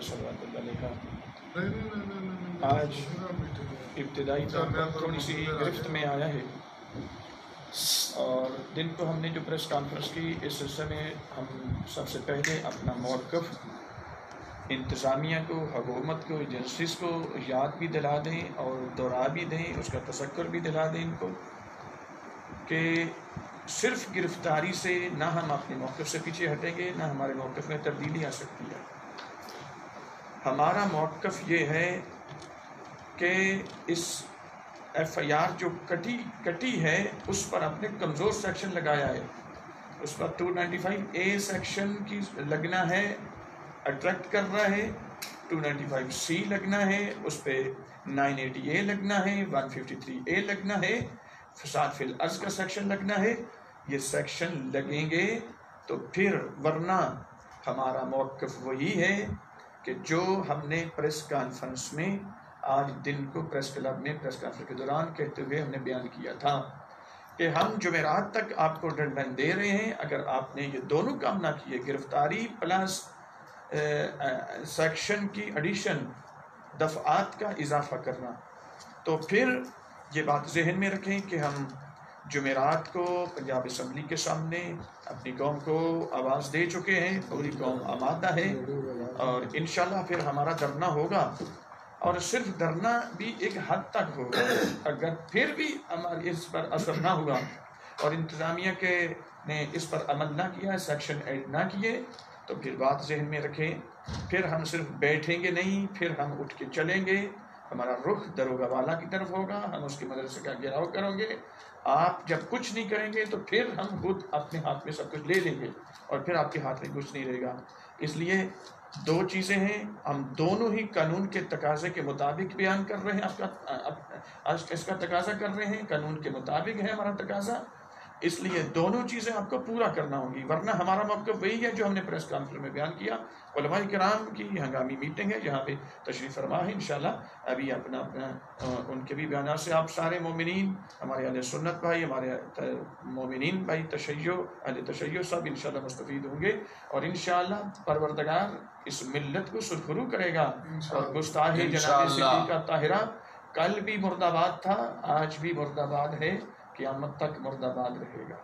صلوات اللہ علیہ کا آج ابتدائی طور پر تھوڑی سی گرفت میں آیا ہے، اور دن کو ہم نے جو پریس کانفرنس کی اس سلسلے میں ہم سب سے پہلے اپنا موقف انتظامیہ کو، حکومت کو، ایجنسیز کو یاد بھی دلا دیں اور دہرا بھی دیں، اس کا تذکر بھی دلا دیں ان کو کہ صرف گرفتاری سے نہ ہم اپنے موقف سے پیچھے ہٹیں گے، نہ ہمارے موقف میں تبدیلی آ سکتی ہے۔ ہمارا موقف یہ ہے کہ اس ایف آئی آر جو کٹی ہے اس پر اپنے کمزور سیکشن لگایا ہے، اس پر 295A سیکشن کی لگنا ہے، اٹریکٹ کر رہا ہے، 295C لگنا ہے، اس پہ 980A لگنا ہے، 153A لگنا ہے، فساد فی الارض کا سیکشن لگنا ہے۔ یہ سیکشن لگیں گے تو پھر ورنہ ہمارا موقف وہی ہے کہ جو ہم نے پریس کانفرنس میں آج دن کو پریس کلب میں پریس کانفرنس کے دوران کہتے ہوئے ہم نے بیان کیا تھا کہ ہم جمعرات تک آپ کو ڈیڈ لائن دے رہے ہیں۔ اگر آپ نے یہ دونوں کام نہ کیے، گرفتاری پلس سیکشن کی ایڈیشن، دفعات کا اضافہ کرنا، تو پھر یہ بات ذہن میں رکھیں کہ ہم جمعرات کو پنجاب اسمبلی کے سامنے اپنی قوم کو آواز دے چکے ہیں، پوری قوم آمادہ ہے، اور انشاءاللہ پھر ہمارا دھرنا ہوگا، اور صرف دھرنا بھی ایک حد تک ہوگا۔ اگر پھر بھی ہمارے اس پر اثر نہ ہوا اور انتظامیہ کے نے اس پر عمل نہ کیا، سیکشن ایڈ نہ کیے، تو پھر بات ذہن میں رکھیں، پھر ہم صرف بیٹھیں گے نہیں، پھر ہم اٹھ کے چلیں گے، ہمارا رخ داروغہ والا کی طرف ہوگا، ہم اس کے مدرسے کا گھیراؤ کریں گے۔ آپ جب کچھ نہیں کریں گے تو پھر ہم خود اپنے ہاتھ میں سب کچھ لے لیں گے، اور پھر آپ کے ہاتھ میں کچھ نہیں رہے گا۔ اس لیے دو چیزیں ہیں، ہم دونوں ہی قانون کے تقاضے کے مطابق بیان کر رہے ہیں، اس کا تقاضا کر رہے ہیں، قانون کے مطابق ہے ہمارا تقاضا، اس لیے دونوں چیزیں آپ کو پورا کرنا ہوں گی، ورنہ ہمارا موقف وہی ہے جو ہم نے پریس کانفرنس میں بیان کیا۔ علماء کرام کی ہنگامی میٹنگ ہے جہاں پہ تشریف فرما ہے، انشاءاللہ ابھی اپنا ان کے بھی بیانات سے آپ سارے مومنین، ہمارے اہل سنت بھائی، ہمارے مومنین بھائی، اہل تشیع سب انشاءاللہ مستفید ہوں گے، اور انشاءاللہ پروردگار اس ملت کو سرخرو کرے گا، اور گستاخ جناب صدیقہ طاہرہ کل بھی مرد آباد تھا، آج بھی مرد آباد ہے، قیامت تک مرد آباد رہے گا۔